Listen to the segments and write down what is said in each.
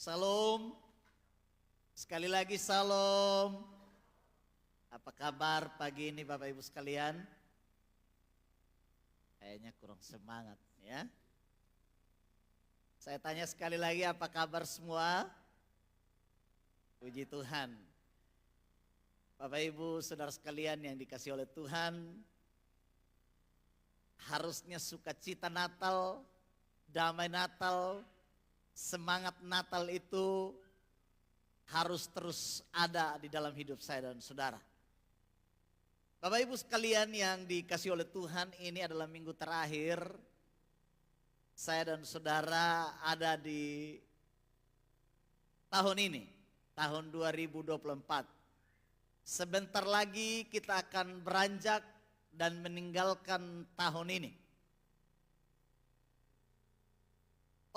Salam. Sekali lagi salam. Apa kabar pagi ini Bapak Ibu sekalian? Kayaknya kurang semangat ya. Saya tanya sekali lagi, apa kabar semua? Puji Tuhan. Bapak Ibu saudara sekalian yang dikasihi oleh Tuhan, harusnya sukacita Natal, damai Natal, semangat Natal itu harus terus ada di dalam hidup saya dan saudara. Bapak Ibu sekalian yang dikasihi oleh Tuhan, ini adalah minggu terakhir saya dan saudara ada di tahun ini, tahun 2024. Sebentar lagi kita akan beranjak dan meninggalkan tahun ini.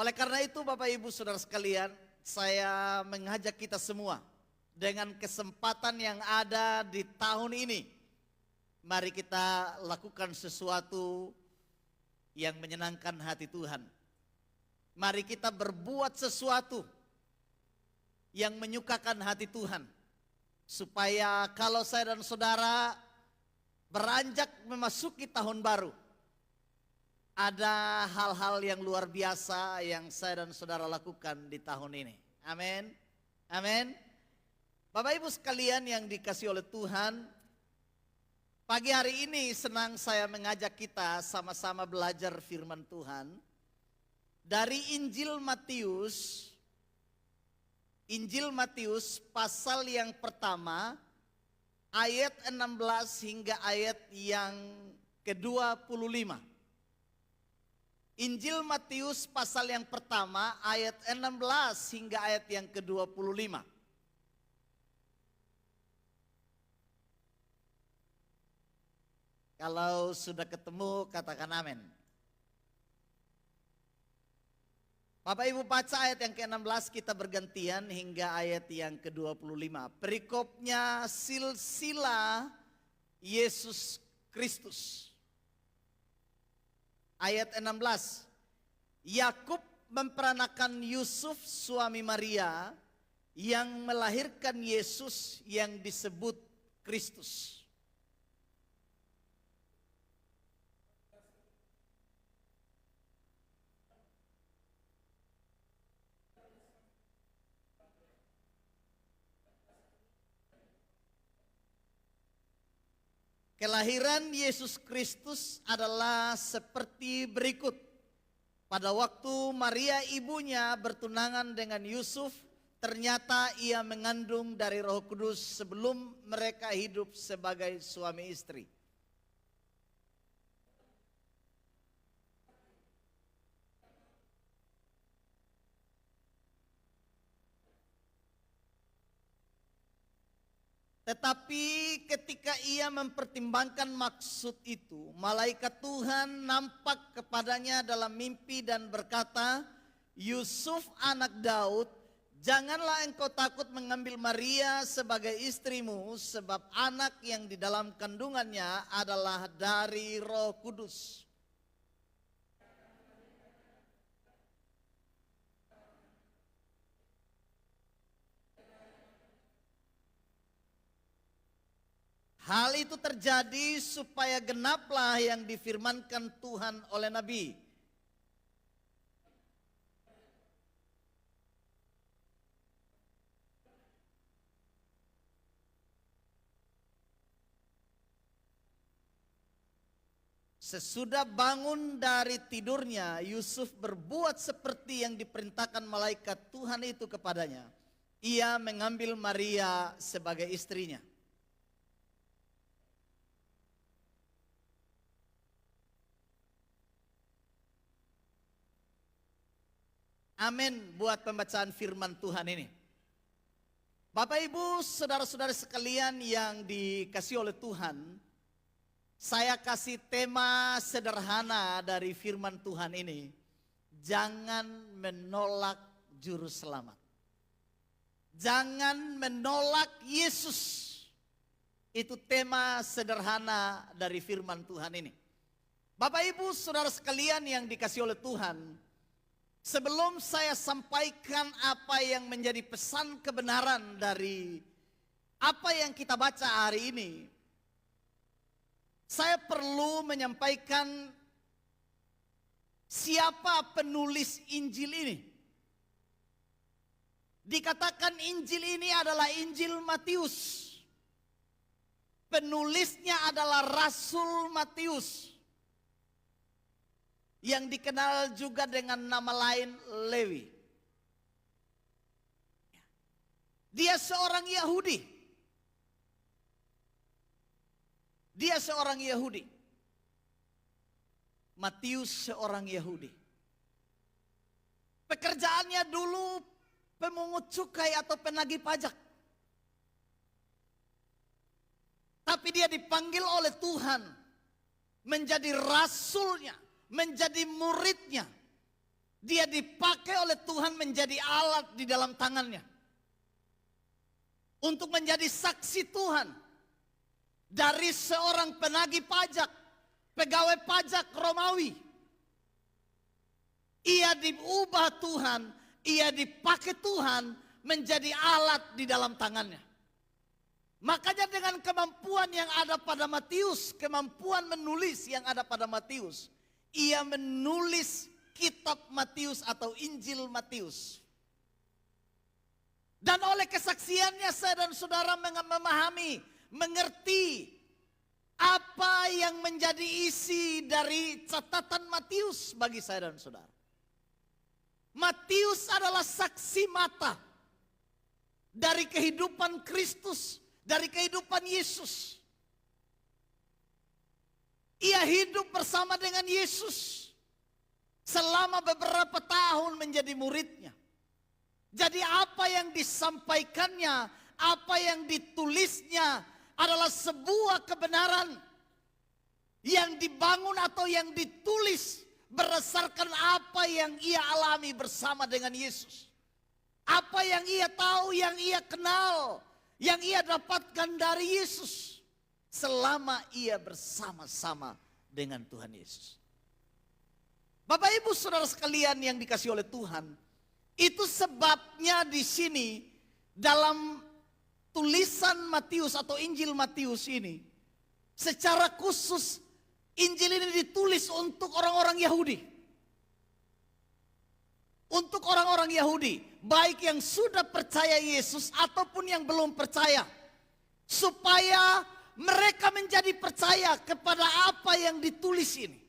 Oleh karena itu Bapak Ibu saudara sekalian, saya mengajak kita semua dengan kesempatan yang ada di tahun ini. Mari kita lakukan sesuatu yang menyenangkan hati Tuhan. Mari kita berbuat sesuatu yang menyukakan hati Tuhan. Supaya kalau saya dan saudara beranjak memasuki tahun baru, ada hal-hal yang luar biasa yang saya dan saudara lakukan di tahun ini. Amin. Amin. Bapak Ibu sekalian yang dikasihi oleh Tuhan, pagi hari ini senang saya mengajak kita sama-sama belajar firman Tuhan dari Injil Matius. Injil Matius pasal yang pertama ayat 16 hingga ayat yang ke-25. Injil Matius pasal yang pertama ayat 16 hingga ayat yang ke-25. Kalau sudah ketemu katakan amin. Bapak Ibu baca ayat yang ke-16, kita bergantian hingga ayat yang ke-25. Perikopnya silsilah Yesus Kristus. Ayat 16, Yakub memperanakan Yusuf suami Maria yang melahirkan Yesus yang disebut Kristus. Kelahiran Yesus Kristus adalah seperti berikut. Pada waktu Maria ibunya bertunangan dengan Yusuf, ternyata ia mengandung dari Roh Kudus sebelum mereka hidup sebagai suami istri. Tetapi ketika ia mempertimbangkan maksud itu, malaikat Tuhan nampak kepadanya dalam mimpi dan berkata, Yusuf anak Daud, janganlah engkau takut mengambil Maria sebagai istrimu, sebab anak yang di dalam kandungannya adalah dari Roh Kudus. Hal itu terjadi supaya genaplah yang difirmankan Tuhan oleh Nabi. Sesudah bangun dari tidurnya, Yusuf berbuat seperti yang diperintahkan malaikat Tuhan itu kepadanya. Ia mengambil Maria sebagai istrinya. Amin buat pembacaan firman Tuhan ini. Bapak Ibu saudara-saudara sekalian yang dikasihi oleh Tuhan, saya kasih tema sederhana dari firman Tuhan ini. Jangan menolak juru selamat. Jangan menolak Yesus. Itu tema sederhana dari firman Tuhan ini. Bapak Ibu saudara sekalian yang dikasihi oleh Tuhan, Sebelum saya sampaikan apa yang menjadi pesan kebenaran dari apa yang kita baca hari ini, saya perlu menyampaikan siapa penulis Injil ini. Dikatakan Injil ini adalah Injil Matius. Penulisnya adalah Rasul Matius, yang dikenal juga dengan nama lain Lewi. Dia seorang Yahudi. Dia seorang Yahudi. Matius seorang Yahudi. Pekerjaannya dulu pemungut cukai atau penagih pajak. Tapi dia dipanggil oleh Tuhan menjadi rasulnya, menjadi muridnya. Dia dipakai oleh Tuhan menjadi alat di dalam tangannya. Untuk menjadi saksi Tuhan. Dari seorang penagih pajak, pegawai pajak Romawi. Ia diubah Tuhan, ia dipakai Tuhan menjadi alat di dalam tangannya. Makanya dengan kemampuan yang ada pada Matius, kemampuan menulis yang ada pada Matius, ia menulis kitab Matius atau Injil Matius. Dan oleh kesaksiannya saya dan saudara memahami, mengerti apa yang menjadi isi dari catatan Matius bagi saya dan saudara. Matius adalah saksi mata dari kehidupan Kristus, dari kehidupan Yesus. Ia hidup bersama dengan Yesus selama beberapa tahun menjadi muridnya. Jadi apa yang disampaikannya, apa yang ditulisnya adalah sebuah kebenaran yang dibangun atau yang ditulis berdasarkan apa yang ia alami bersama dengan Yesus. Apa yang ia tahu, yang ia kenal, yang ia dapatkan dari Yesus selama ia bersama-sama dengan Tuhan Yesus. Bapak Ibu Saudara sekalian yang dikasihi oleh Tuhan, itu sebabnya di sini dalam tulisan Matius atau Injil Matius ini secara khusus Injil ini ditulis untuk orang-orang Yahudi. Untuk orang-orang Yahudi, baik yang sudah percaya Yesus ataupun yang belum percaya. Supaya mereka menjadi percaya kepada apa yang ditulis ini.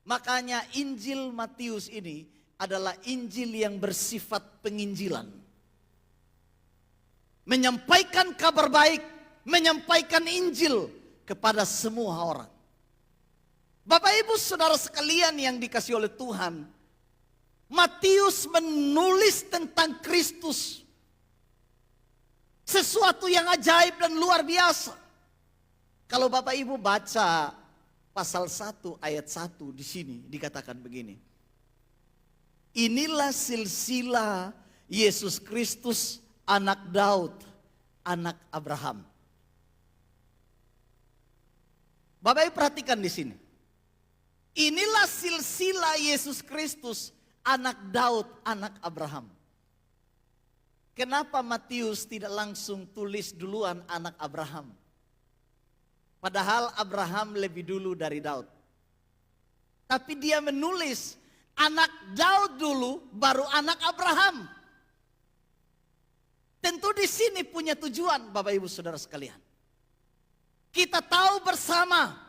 Makanya Injil Matius ini adalah Injil yang bersifat penginjilan. Menyampaikan kabar baik, menyampaikan Injil kepada semua orang. Bapak Ibu Saudara sekalian yang dikasihi oleh Tuhan, Matius menulis tentang Kristus. Sesuatu yang ajaib dan luar biasa. Kalau Bapak Ibu baca pasal 1 ayat 1 di sini dikatakan begini. Inilah silsilah Yesus Kristus anak Daud, anak Abraham. Bapak Ibu perhatikan di sini. Inilah silsilah Yesus Kristus anak Daud, anak Abraham. Kenapa Matius tidak langsung tulis duluan anak Abraham? Padahal Abraham lebih dulu dari Daud. Tapi dia menulis anak Daud dulu, baru anak Abraham. Tentu di sini punya tujuan Bapak Ibu Saudara sekalian. Kita tahu bersama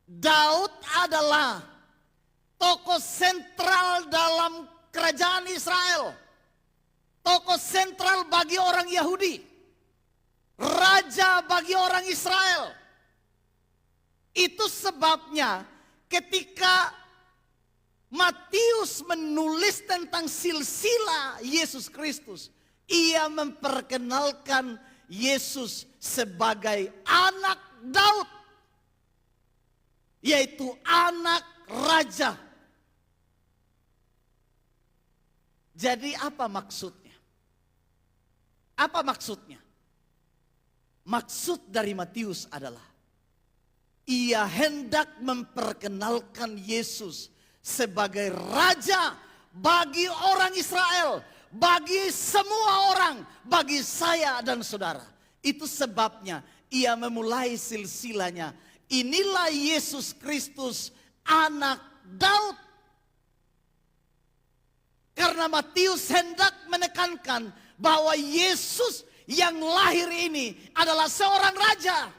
Daud adalah tokoh sentral dalam kerajaan Israel. Tokoh sentral bagi orang Yahudi. Raja bagi orang Israel. Itu sebabnya ketika Matius menulis tentang silsilah Yesus Kristus, ia memperkenalkan Yesus sebagai anak Daud. Yaitu anak raja. Jadi apa maksudnya? Apa maksudnya? Maksud dari Matius adalah ia hendak memperkenalkan Yesus sebagai raja bagi orang Israel, bagi semua orang, bagi saya dan saudara. Itu sebabnya ia memulai silsilahnya. Inilah Yesus Kristus, anak Daud. Karena Matius hendak menekankan bahwa Yesus yang lahir ini adalah seorang raja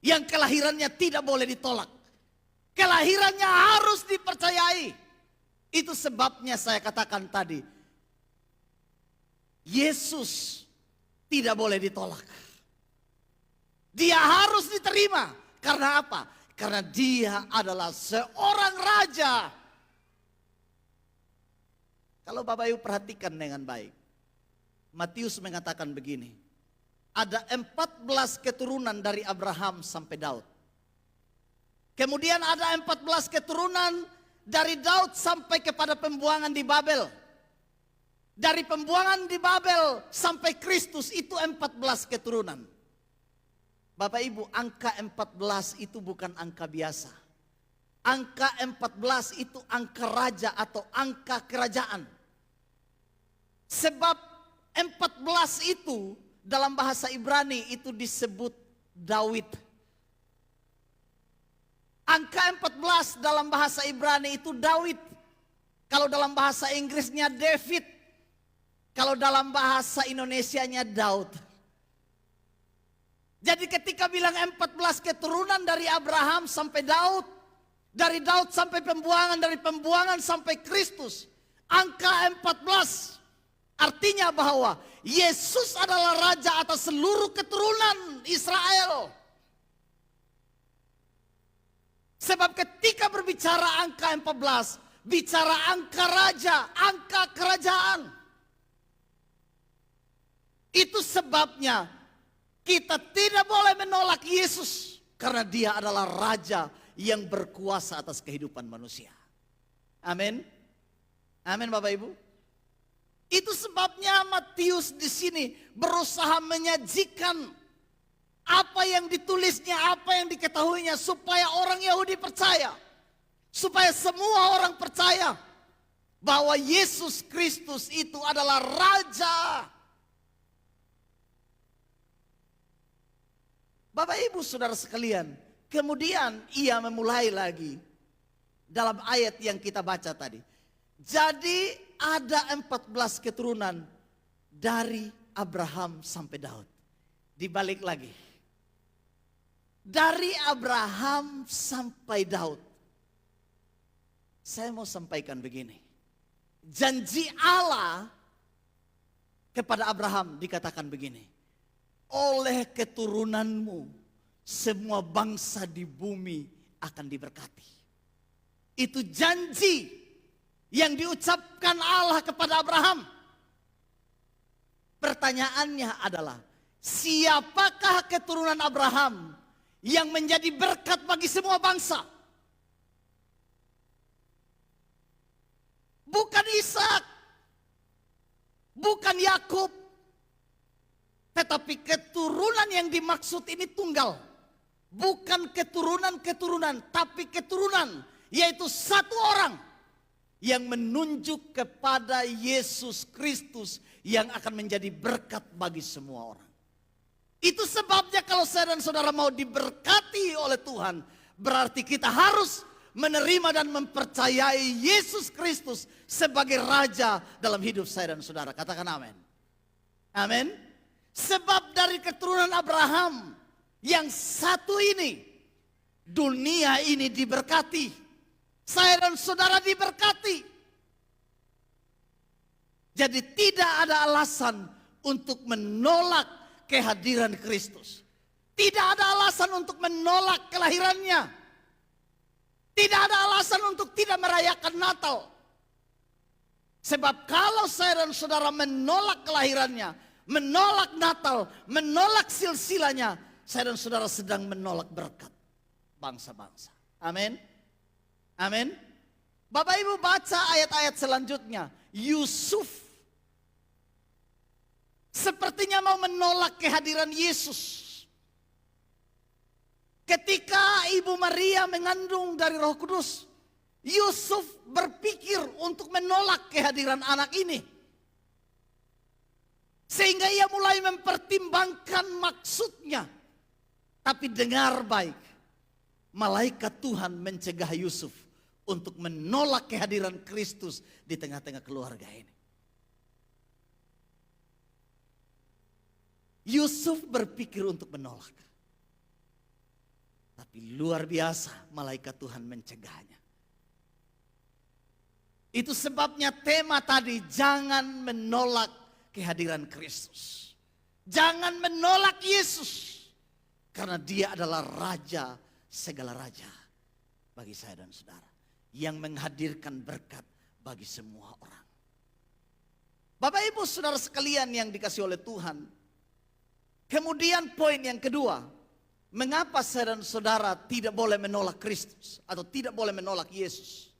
yang kelahirannya tidak boleh ditolak. Kelahirannya harus dipercayai. Itu sebabnya saya katakan tadi, Yesus tidak boleh ditolak. Dia harus diterima. Karena apa? Karena dia adalah seorang raja. Kalau Bapak Ibu perhatikan dengan baik, Matius mengatakan begini, ada 14 keturunan dari Abraham sampai Daud. Kemudian ada 14 keturunan dari Daud sampai kepada pembuangan di Babel. Dari pembuangan di Babel sampai Kristus itu 14 keturunan. Bapak Ibu, angka 14 itu bukan angka biasa. Angka 14 itu angka raja atau angka kerajaan. Sebab 14 itu dalam bahasa Ibrani itu disebut Daud. Angka 14 dalam bahasa Ibrani itu Daud. Kalau dalam bahasa Inggrisnya David. Kalau dalam bahasa Indonesianya Daud. Jadi ketika bilang 14 keturunan dari Abraham sampai Daud. Dari Daud sampai pembuangan, dari pembuangan sampai Kristus. Angka 14 artinya bahwa Yesus adalah raja atas seluruh keturunan Israel. Sebab ketika berbicara angka 14, bicara angka raja, angka kerajaan. Itu sebabnya kita tidak boleh menolak Yesus. Karena dia adalah raja yang berkuasa atas kehidupan manusia. Amin. Amin Bapak Ibu. Itu sebabnya Matius di sini berusaha menyajikan apa yang ditulisnya, apa yang diketahuinya supaya orang Yahudi percaya. Supaya semua orang percaya bahwa Yesus Kristus itu adalah raja. Bapak Ibu Saudara sekalian, kemudian ia memulai lagi dalam ayat yang kita baca tadi. Jadi ada 14 keturunan dari Abraham sampai Daud. Dibalik lagi. Dari Abraham sampai Daud. Saya mau sampaikan begini. Janji Allah kepada Abraham dikatakan begini. Oleh keturunanmu semua bangsa di bumi akan diberkati. Itu janji yang diucapkan Allah kepada Abraham. Pertanyaannya adalah, siapakah keturunan Abraham yang menjadi berkat bagi semua bangsa? Bukan Ishak, bukan Yakub, tetapi keturunan yang dimaksud ini tunggal. Bukan keturunan-keturunan, tapi keturunan, yaitu satu orang yang menunjuk kepada Yesus Kristus yang akan menjadi berkat bagi semua orang. Itu sebabnya kalau saya dan saudara mau diberkati oleh Tuhan, berarti kita harus menerima dan mempercayai Yesus Kristus sebagai raja dalam hidup saya dan saudara. Katakan amin. Amin. Sebab dari keturunan Abraham yang satu ini, dunia ini diberkati. Saya dan saudara diberkati. Jadi tidak ada alasan untuk menolak kehadiran Kristus. Tidak ada alasan untuk menolak kelahirannya. Tidak ada alasan untuk tidak merayakan Natal. Sebab kalau saya dan saudara menolak kelahirannya, menolak Natal, menolak silsilahnya, saya dan saudara sedang menolak berkat bangsa-bangsa. Amin. Amin. Bapak Ibu baca ayat-ayat selanjutnya. Yusuf sepertinya mau menolak kehadiran Yesus. Ketika Ibu Maria mengandung dari Roh Kudus, Yusuf berpikir untuk menolak kehadiran anak ini. Sehingga ia mulai mempertimbangkan maksudnya. Tapi dengar baik, malaikat Tuhan mencegah Yusuf untuk menolak kehadiran Kristus di tengah-tengah keluarga ini. Yusuf berpikir untuk menolak. Tapi luar biasa malaikat Tuhan mencegahnya. Itu sebabnya tema tadi, jangan menolak kehadiran Kristus. Jangan menolak Yesus. Karena dia adalah raja segala raja bagi saya dan saudara. Yang menghadirkan berkat bagi semua orang. Bapak ibu saudara sekalian yang dikasih oleh Tuhan. Kemudian poin yang kedua. Mengapa saya dan saudara tidak boleh menolak Kristus atau tidak boleh menolak Yesus?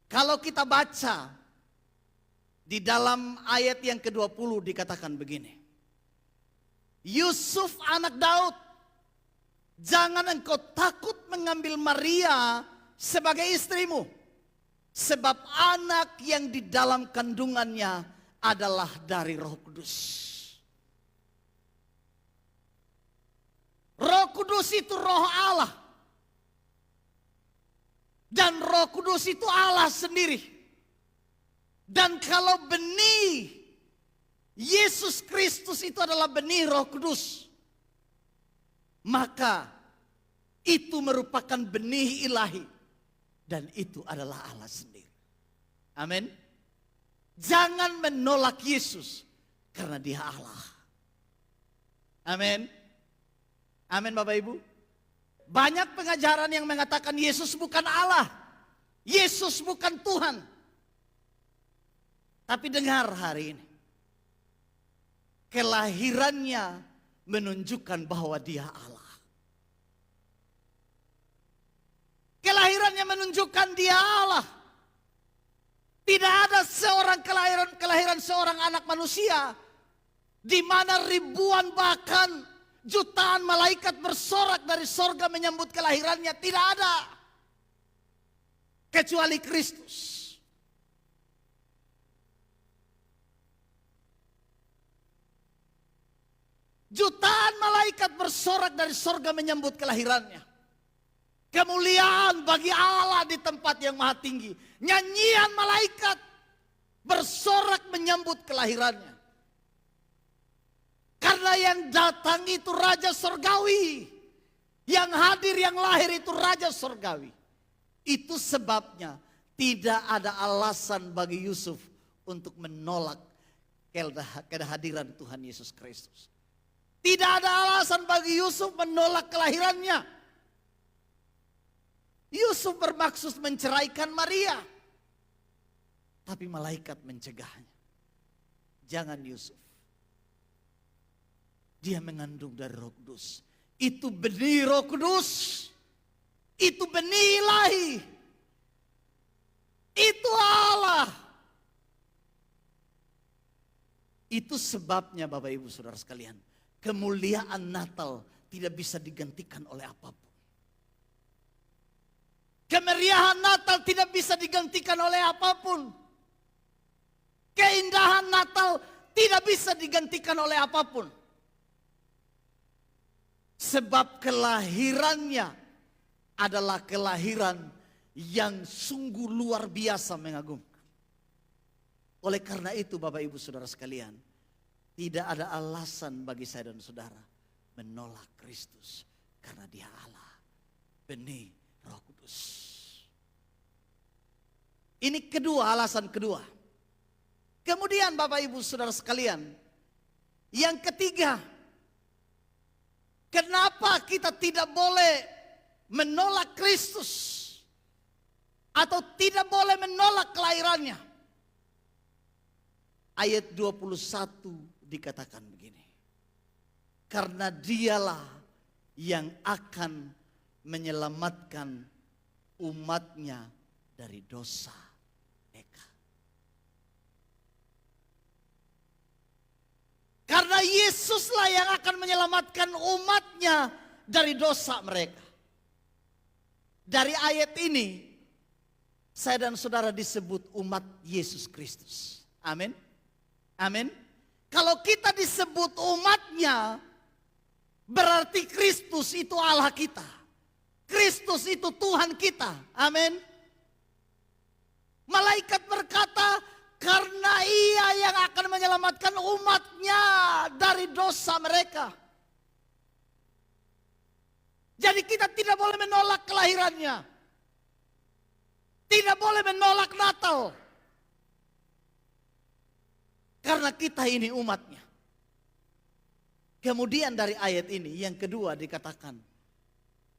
Kalau kita baca di dalam ayat yang ke-20 dikatakan begini. Yusuf anak Daud, jangan engkau takut mengambil Maria sebagai istrimu. Sebab anak yang di dalam kandungannya adalah dari Roh Kudus. Roh Kudus itu roh Allah. Dan Roh Kudus itu Allah sendiri. Dan kalau benih Yesus Kristus itu adalah benih Roh Kudus, maka itu merupakan benih ilahi. Dan itu adalah Allah sendiri. Amin. Jangan menolak Yesus karena dia Allah. Amin. Amin Bapak Ibu. Banyak pengajaran yang mengatakan Yesus bukan Allah. Yesus bukan Tuhan. Tapi dengar hari ini. Kelahirannya menunjukkan bahwa dia Allah. Kelahirannya menunjukkan dia Allah. Tidak ada seorang kelahiran seorang anak manusia di mana ribuan bahkan jutaan malaikat bersorak dari sorga menyambut kelahirannya. Tidak ada. Kecuali Kristus. Jutaan malaikat bersorak dari sorga menyambut kelahirannya. Kemuliaan bagi Allah di tempat yang maha tinggi. Nyanyian malaikat bersorak menyambut kelahirannya. Karena yang datang itu Raja Sorgawi. Yang hadir, yang lahir itu Raja Sorgawi. Itu sebabnya tidak ada alasan bagi Yusuf untuk menolak kehadiran Tuhan Yesus Kristus. Tidak ada alasan bagi Yusuf menolak kelahirannya. Yusuf bermaksud menceraikan Maria. Tapi malaikat mencegahnya. Jangan Yusuf. Dia mengandung dari Roh Kudus. Itu benih Roh Kudus. Itu benih ilahi. Itu Allah. Itu sebabnya Bapak Ibu Saudara sekalian. Kemuliaan Natal tidak bisa digantikan oleh apapun. Kemeriahan Natal tidak bisa digantikan oleh apapun. Keindahan Natal tidak bisa digantikan oleh apapun. Sebab kelahirannya adalah kelahiran yang sungguh luar biasa mengagumkan. Oleh karena itu Bapak Ibu Saudara sekalian, tidak ada alasan bagi saya dan saudara menolak Kristus. Karena dia Allah, benih Roh Kudus. Ini kedua, alasan kedua. Kemudian Bapak Ibu Saudara sekalian, yang ketiga, kenapa kita tidak boleh menolak Kristus atau tidak boleh menolak kelahirannya? Ayat 21 dikatakan begini. Karena dialah yang akan menyelamatkan umatnya dari dosa mereka. Karena Yesuslah yang akan menyelamatkan umatnya dari dosa mereka. Dari ayat ini, saya dan saudara disebut umat Yesus Kristus. Amin. Amin. Kalau kita disebut umatnya, berarti Kristus itu Allah kita. Kristus itu Tuhan kita. Amin. Malaikat berkata, karena Ia yang akan menyelamatkan umatnya dari dosa mereka. Jadi kita tidak boleh menolak kelahirannya. Tidak boleh menolak Natal. Karena kita ini umatnya. Kemudian dari ayat ini yang kedua dikatakan,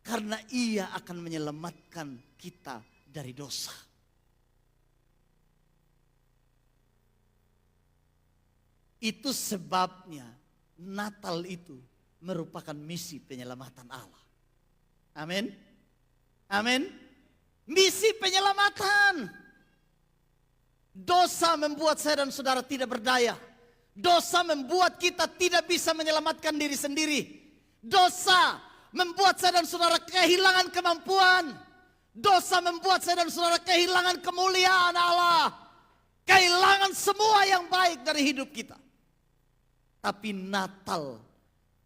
karena Ia akan menyelamatkan kita dari dosa. Itu sebabnya Natal itu merupakan misi penyelamatan Allah. Amin. Amin. Misi penyelamatan. Dosa membuat saya dan saudara tidak berdaya. Dosa membuat kita tidak bisa menyelamatkan diri sendiri. Dosa membuat saya dan saudara kehilangan kemampuan. Dosa membuat saya dan saudara kehilangan kemuliaan Allah. Kehilangan semua yang baik dari hidup kita. Tapi Natal,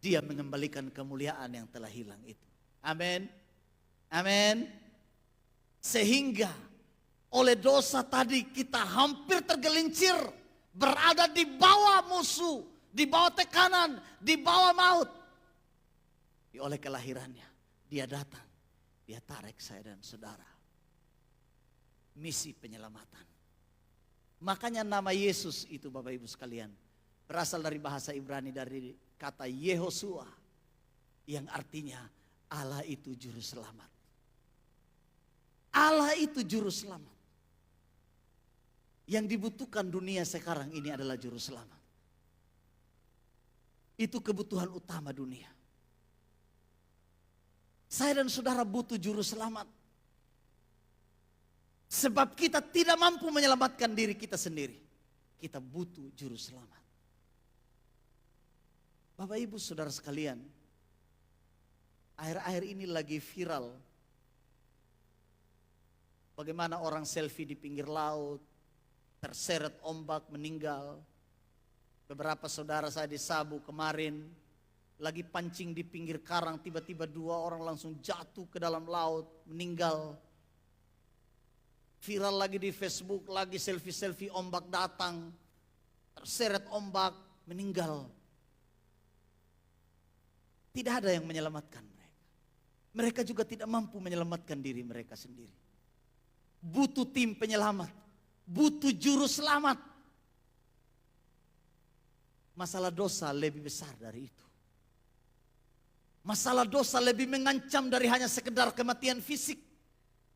Dia mengembalikan kemuliaan yang telah hilang itu. Amin. Amin. Sehingga oleh dosa tadi kita hampir tergelincir, berada di bawah musuh, di bawah tekanan, di bawah maut. Oleh kelahirannya, Dia datang, Dia tarik saya dan saudara. Misi penyelamatan. Makanya nama Yesus itu Bapak Ibu sekalian, berasal dari bahasa Ibrani, dari kata Yehosua, yang artinya Allah itu juru selamat. Allah itu juru selamat. Yang dibutuhkan dunia sekarang ini adalah juru selamat. Itu kebutuhan utama dunia. Saya dan saudara butuh juru selamat. Sebab kita tidak mampu menyelamatkan diri kita sendiri. Kita butuh juru selamat. Bapak Ibu saudara sekalian, akhir-akhir ini lagi viral bagaimana orang selfie di pinggir laut, terseret ombak, meninggal. Beberapa saudara saya di Sabu kemarin lagi pancing di pinggir karang, tiba-tiba 2 orang langsung jatuh ke dalam laut, meninggal. Viral lagi di Facebook, lagi selfie-selfie ombak datang, terseret ombak, meninggal. Tidak ada yang menyelamatkan mereka. Mereka juga tidak mampu menyelamatkan diri mereka sendiri. Butuh tim penyelamat, butuh juru selamat. Masalah dosa lebih besar dari itu. Masalah dosa lebih mengancam dari hanya sekedar kematian fisik.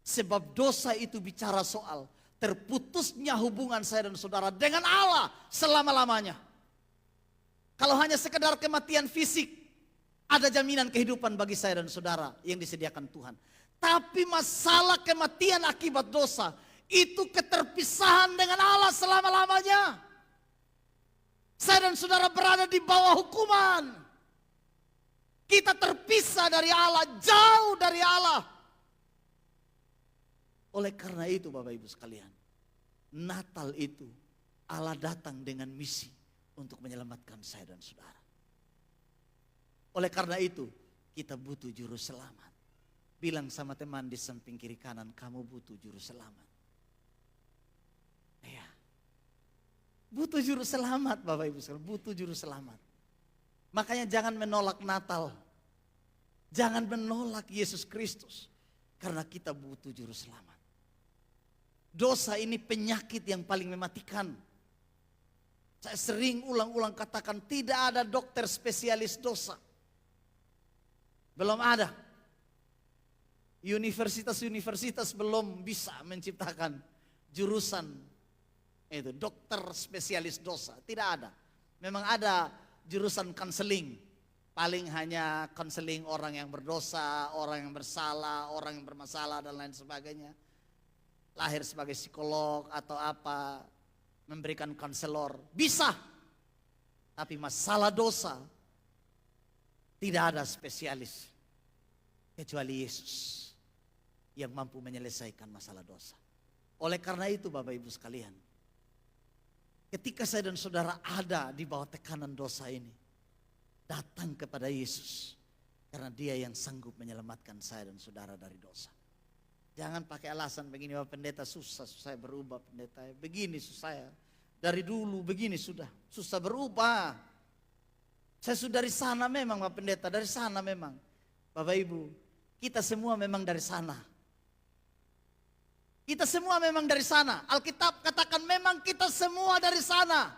Sebab dosa itu bicara soal terputusnya hubungan saya dan saudara dengan Allah selama-lamanya. Kalau hanya sekedar kematian fisik, ada jaminan kehidupan bagi saya dan saudara yang disediakan Tuhan. Tapi masalah kematian akibat dosa, itu keterpisahan dengan Allah selama-lamanya. Saya dan saudara berada di bawah hukuman. Kita terpisah dari Allah, jauh dari Allah. Oleh karena itu Bapak Ibu sekalian, Natal itu Allah datang dengan misi untuk menyelamatkan saya dan saudara. Oleh karena itu kita butuh juru selamat. Bilang sama teman di samping kiri kanan, kamu butuh juru selamat. Ya. Butuh juru selamat Bapak Ibu sekalian, butuh juru selamat. Makanya jangan menolak Natal. Jangan menolak Yesus Kristus. Karena kita butuh juru selamat. Dosa ini penyakit yang paling mematikan. Saya sering ulang-ulang katakan, tidak ada dokter spesialis dosa. Belum ada. Universitas-universitas belum bisa menciptakan jurusan itu dokter spesialis dosa. Tidak ada. Memang ada jurusan konseling. Paling hanya konseling orang yang berdosa, orang yang bersalah, orang yang bermasalah dan lain sebagainya. Lahir sebagai psikolog atau apa, memberikan konselor. Bisa. Tapi masalah dosa tidak ada spesialis kecuali Yesus. yang mampu menyelesaikan masalah dosa. Oleh karena itu Bapak Ibu sekalian, ketika saya dan saudara ada di bawah tekanan dosa ini, datang kepada Yesus. Karena dia yang sanggup menyelamatkan saya dan saudara dari dosa. Jangan pakai alasan begini, Pak Pendeta susah saya berubah pendeta. Begini susah saya. Dari dulu begini sudah susah berubah. Saya sudah dari sana memang Pak Pendeta, dari sana memang. Bapak Ibu, kita semua memang dari sana. Kita semua memang dari sana. Alkitab katakan memang kita semua dari sana.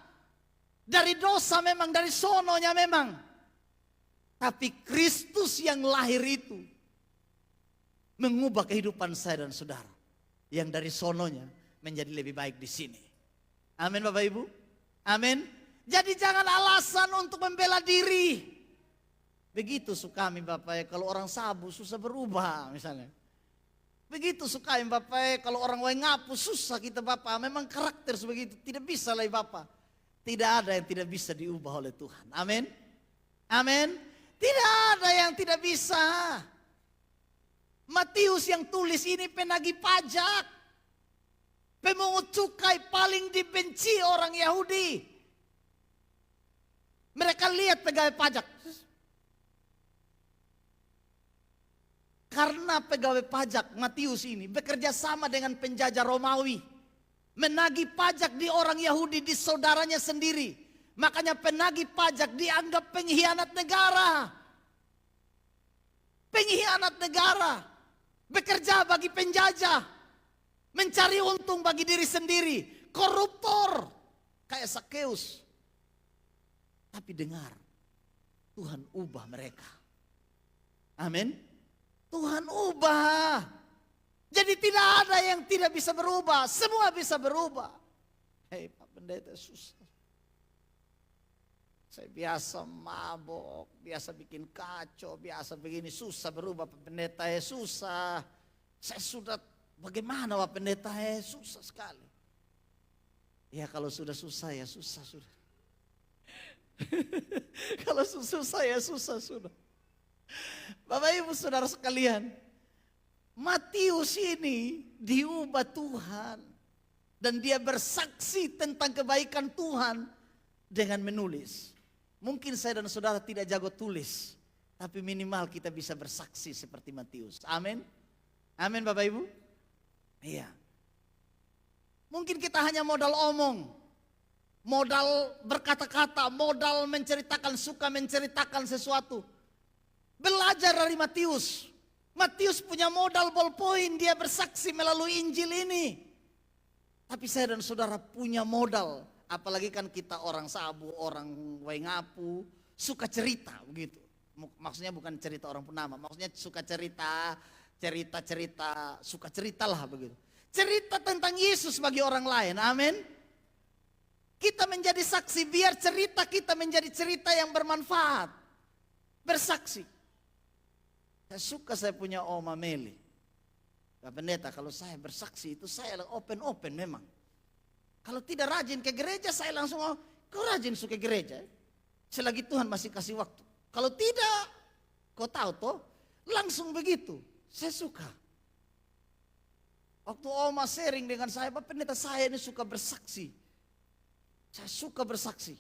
Dari dosa memang, dari sononya memang. Tapi Kristus yang lahir itu mengubah kehidupan saya dan saudara. Yang dari sononya menjadi lebih baik di sini. Amin Bapak Ibu. Amin. Jadi jangan alasan untuk membela diri. Begitu suka kami Bapak, kalau orang sabu susah berubah misalnya. Begitu suka Bapak, kalau orang ngapu susah kita Bapak. Memang karakter sebegitu, tidak bisa lah Bapak. Tidak ada yang tidak bisa diubah oleh Tuhan. Amin. Amin. Tidak ada yang tidak bisa. Matius yang tulis ini penagih pajak. Pemungut cukai paling dibenci orang Yahudi. Mereka lihat pegawai pajak. Karena pegawai pajak Matius ini bekerja sama dengan penjajah Romawi. Menagih pajak di orang Yahudi, di saudaranya sendiri. Makanya penagih pajak dianggap pengkhianat negara. Pengkhianat negara. Bekerja bagi penjajah. Mencari untung bagi diri sendiri. Koruptor. Kayak Sakeus. Tapi dengar. Tuhan ubah mereka. Amin. Tuhan ubah. Jadi tidak ada yang tidak bisa berubah. Semua bisa berubah. Hei Pak Pendeta susah. Saya biasa mabok, biasa bikin kacau, biasa begini, susah berubah Pak Pendeta, susah. Saya sudah, bagaimana Pak Pendeta, susah sekali. Ya kalau sudah susah ya susah sudah. Kalau susah ya susah sudah. Bapak Ibu Saudara sekalian, Matius ini diubah Tuhan. Dan dia bersaksi tentang kebaikan Tuhan dengan menulis. Mungkin saya dan saudara tidak jago tulis, tapi minimal kita bisa bersaksi seperti Matius. Amin. Amin Bapak Ibu. Iya. Mungkin kita hanya modal omong, modal berkata-kata, modal menceritakan, suka menceritakan sesuatu. Belajar dari Matius. Matius punya modal ballpoint, dia bersaksi melalui Injil ini. Tapi saya dan saudara punya modal. Apalagi kan kita orang sabu, orang ngapu, suka cerita begitu. Maksudnya bukan cerita orang penama, maksudnya suka cerita, suka ceritalah begitu. Cerita tentang Yesus bagi orang lain, amin. Kita menjadi saksi, biar cerita kita menjadi cerita yang bermanfaat. Bersaksi. Saya punya Oma Meli. Pak Pendeta, kalau saya bersaksi itu saya open memang. Kalau tidak rajin ke gereja, saya langsung, kau rajin ke gereja. Selagi Tuhan masih kasih waktu. Kalau tidak, kau tahu toh, langsung begitu. Saya suka. Waktu Oma sharing dengan saya, Pak Pendeta saya ini suka bersaksi. Saya suka bersaksi.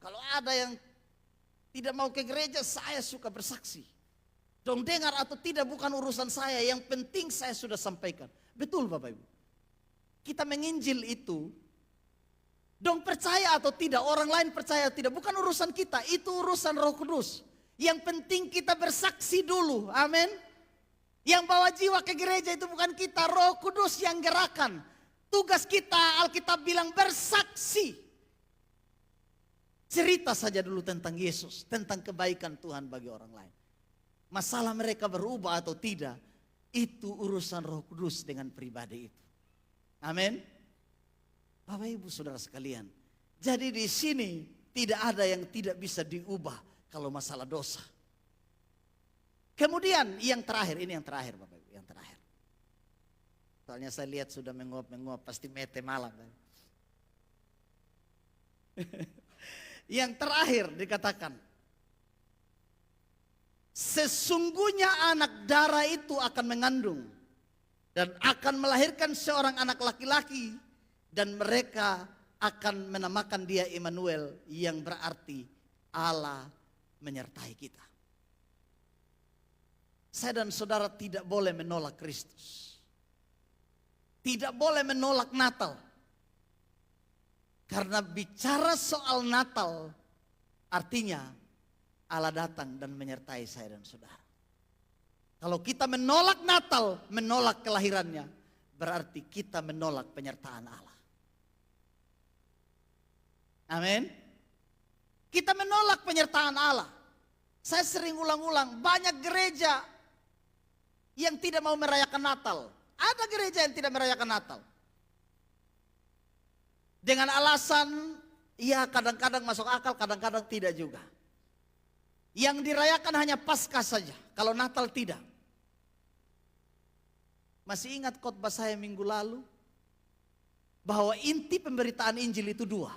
Kalau ada yang tidak mau ke gereja, saya suka bersaksi. Dong dengar atau tidak bukan urusan saya, yang penting saya sudah sampaikan. Betul Bapak Ibu. Kita menginjil itu, dong percaya atau tidak, orang lain percaya atau tidak, bukan urusan kita, itu urusan Roh Kudus. Yang penting kita bersaksi dulu, amin. Yang bawa jiwa ke gereja itu bukan kita, Roh Kudus yang gerakan. Tugas kita, Alkitab bilang bersaksi. Cerita saja dulu tentang Yesus, tentang kebaikan Tuhan bagi orang lain. Masalah mereka berubah atau tidak, itu urusan Roh Kudus dengan pribadi itu. Amin. Bapak Ibu Saudara sekalian, jadi di sini tidak ada yang tidak bisa diubah kalau masalah dosa. Kemudian yang terakhir, ini yang terakhir Bapak Ibu, yang terakhir. Soalnya saya lihat sudah menguap-menguap, pasti mete malam. Yang terakhir dikatakan, sesungguhnya anak darah itu akan mengandung dan akan melahirkan seorang anak laki-laki, dan mereka akan menamakan dia Immanuel, yang berarti Allah menyertai kita. Saya dan saudara tidak boleh menolak Kristus. Tidak boleh menolak Natal. Karena bicara soal Natal artinya Allah datang dan menyertai saya dan saudara. Kalau kita menolak Natal, menolak kelahirannya, berarti kita menolak penyertaan Allah. Amin. Kita menolak penyertaan Allah. Saya sering ulang-ulang, banyak gereja yang tidak mau merayakan Natal. Ada gereja yang tidak merayakan Natal. Dengan alasan, ya kadang-kadang masuk akal, kadang-kadang tidak juga. Yang dirayakan hanya Paskah saja, kalau Natal tidak. Masih ingat khotbah saya minggu lalu? Bahwa inti pemberitaan Injil itu dua.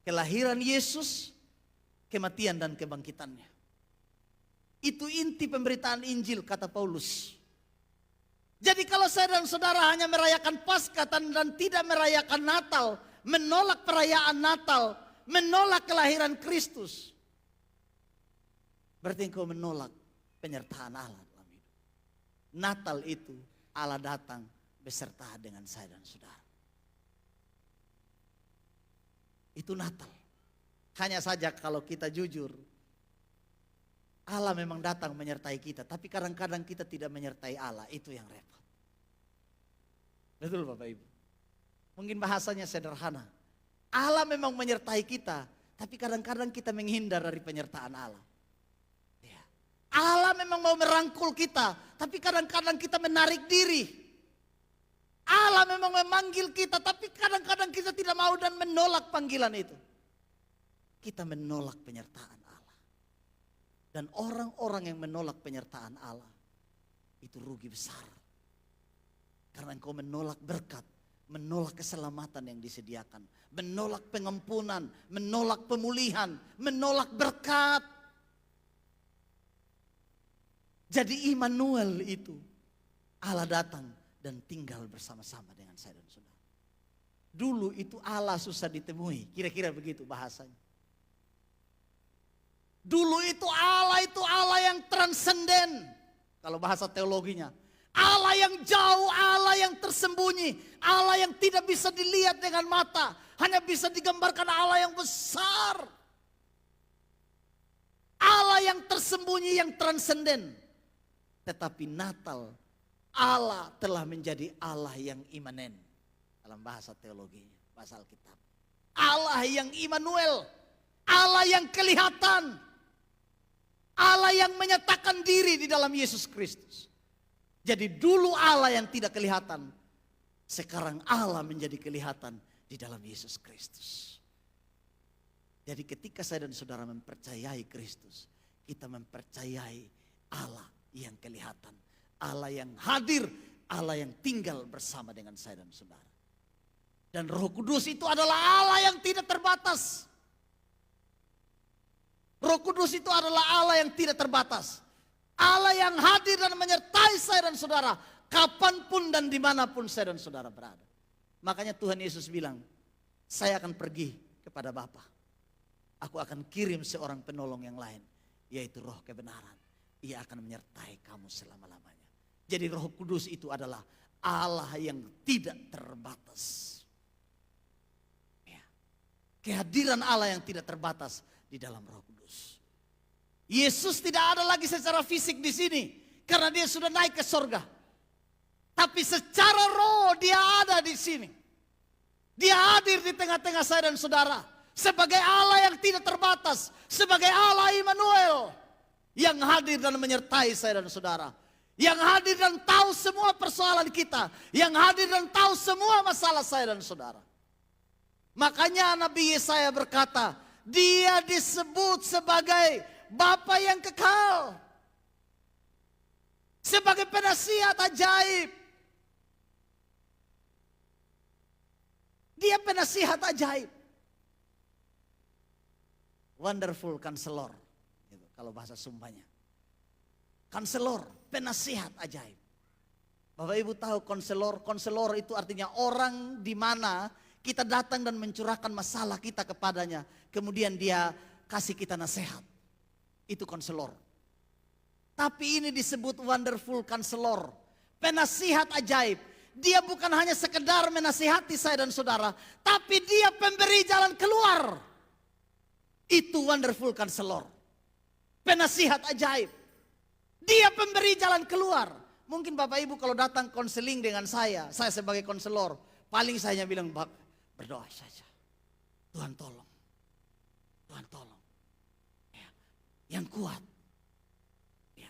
Kelahiran Yesus, kematian dan kebangkitannya. Itu inti pemberitaan Injil, kata Paulus. Jadi kalau saya dan saudara hanya merayakan Paskah dan tidak merayakan Natal, menolak perayaan Natal, menolak kelahiran Kristus, berarti engkau menolak penyertaan Allah dalam hidup. Natal itu Allah datang beserta dengan saya dan saudara. Itu Natal. Hanya saja kalau kita jujur, Allah memang datang menyertai kita, tapi kadang-kadang kita tidak menyertai Allah, itu yang repot. Betul Bapak Ibu? Mungkin bahasanya sederhana. Allah memang menyertai kita, tapi kadang-kadang kita menghindar dari penyertaan Allah. Ya. Allah memang mau merangkul kita, tapi kadang-kadang kita menarik diri. Allah memang memanggil kita, tapi kadang-kadang kita tidak mau dan menolak panggilan itu. Kita menolak penyertaan Allah. Dan orang-orang yang menolak penyertaan Allah itu rugi besar. Karena engkau menolak berkat, menolak keselamatan yang disediakan, menolak pengampunan, menolak pemulihan, menolak berkat. Jadi Immanuel itu Allah datang dan tinggal bersama-sama dengan saya dan saudara. Dulu itu Allah susah ditemui, kira-kira begitu bahasanya. Dulu itu Allah yang transenden. Kalau bahasa teologinya. Allah yang jauh, Allah yang tersembunyi. Allah yang tidak bisa dilihat dengan mata. Hanya bisa digambarkan Allah yang besar. Allah yang tersembunyi, yang transenden. Tetapi Natal, Allah telah menjadi Allah yang imanen. Dalam bahasa teologinya, bahasa Alkitab. Allah yang Immanuel. Allah yang kelihatan. Allah yang menyatakan diri di dalam Yesus Kristus. Jadi dulu Allah yang tidak kelihatan, sekarang Allah menjadi kelihatan di dalam Yesus Kristus. Jadi ketika saya dan saudara mempercayai Kristus, kita mempercayai Allah yang kelihatan, Allah yang hadir, Allah yang tinggal bersama dengan saya dan saudara. Dan Roh Kudus itu adalah Allah yang tidak terbatas. Roh Kudus itu adalah Allah yang tidak terbatas. Allah yang hadir dan menyertai saya dan saudara. Kapanpun dan dimanapun saya dan saudara berada. Makanya Tuhan Yesus bilang, saya akan pergi kepada Bapa. Aku akan kirim seorang penolong yang lain. Yaitu Roh kebenaran. Ia akan menyertai kamu selama-lamanya. Jadi Roh Kudus itu adalah Allah yang tidak terbatas. Ya. Kehadiran Allah yang tidak terbatas di dalam Roh Kudus. Yesus tidak ada lagi secara fisik di sini karena dia sudah naik ke sorga. Tapi secara roh dia ada di sini. Dia hadir di tengah-tengah saya dan saudara sebagai Allah yang tidak terbatas, sebagai Allah Immanuel yang hadir dan menyertai saya dan saudara, yang hadir dan tahu semua persoalan kita, yang hadir dan tahu semua masalah saya dan saudara. Makanya Nabi Yesaya berkata, dia disebut sebagai Bapa yang kekal. Sebagai penasihat ajaib. Dia penasihat ajaib. Wonderful Counselor. Gitu, kalau bahasa Sumbanya. Counselor, penasihat ajaib. Bapak Ibu tahu konselor itu artinya orang di mana kita datang dan mencurahkan masalah kita kepadanya. Kemudian dia kasih kita nasihat. Itu konselor. Tapi ini disebut wonderful counselor. Penasihat ajaib. Dia bukan hanya sekedar menasihati saya dan saudara. Tapi dia pemberi jalan keluar. Itu wonderful counselor. Penasihat ajaib. Dia pemberi jalan keluar. Mungkin Bapak Ibu kalau datang konseling dengan saya sebagai konselor, paling saya bilang, berdoa saja. Tuhan tolong. Tuhan tolong. Ya, yang kuat. Ya,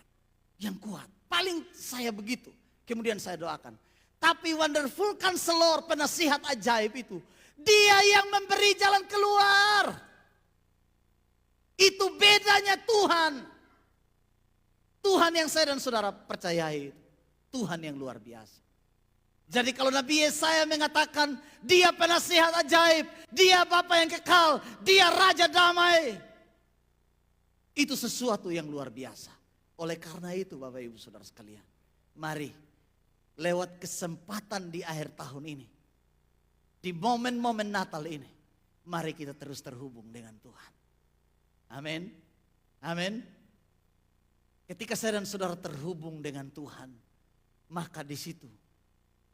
yang kuat. Paling saya begitu. Kemudian saya doakan. Tapi wonderful counselor, penasihat ajaib itu, dia yang memberi jalan keluar. Itu bedanya Tuhan. Tuhan yang saya dan saudara percayai. Tuhan yang luar biasa. Jadi kalau Nabi Yesaya mengatakan dia penasihat ajaib, dia Bapa yang kekal, dia Raja damai. Itu sesuatu yang luar biasa. Oleh karena itu Bapak Ibu Saudara sekalian, mari lewat kesempatan di akhir tahun ini, di momen-momen Natal ini, mari kita terus terhubung dengan Tuhan. Amin. Amin. Ketika saya dan saudara terhubung dengan Tuhan, maka di situ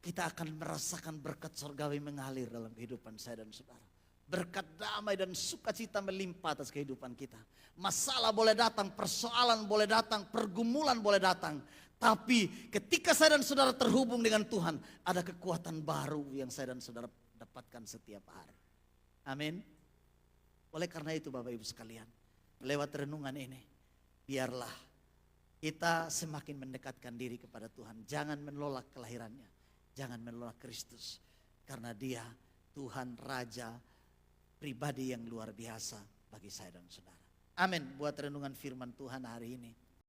kita akan merasakan berkat surgawi mengalir dalam kehidupan saya dan saudara. Berkat damai dan sukacita melimpah atas kehidupan kita. Masalah boleh datang, persoalan boleh datang, pergumulan boleh datang. Tapi ketika saya dan saudara terhubung dengan Tuhan, ada kekuatan baru yang saya dan saudara dapatkan setiap hari. Amin. Oleh karena itu Bapak Ibu sekalian, lewat renungan ini, biarlah kita semakin mendekatkan diri kepada Tuhan. Jangan menolak kelahirannya. Jangan menolak Kristus. Karena dia Tuhan Raja pribadi yang luar biasa bagi saya dan saudara. Amin. Buat renungan firman Tuhan hari ini.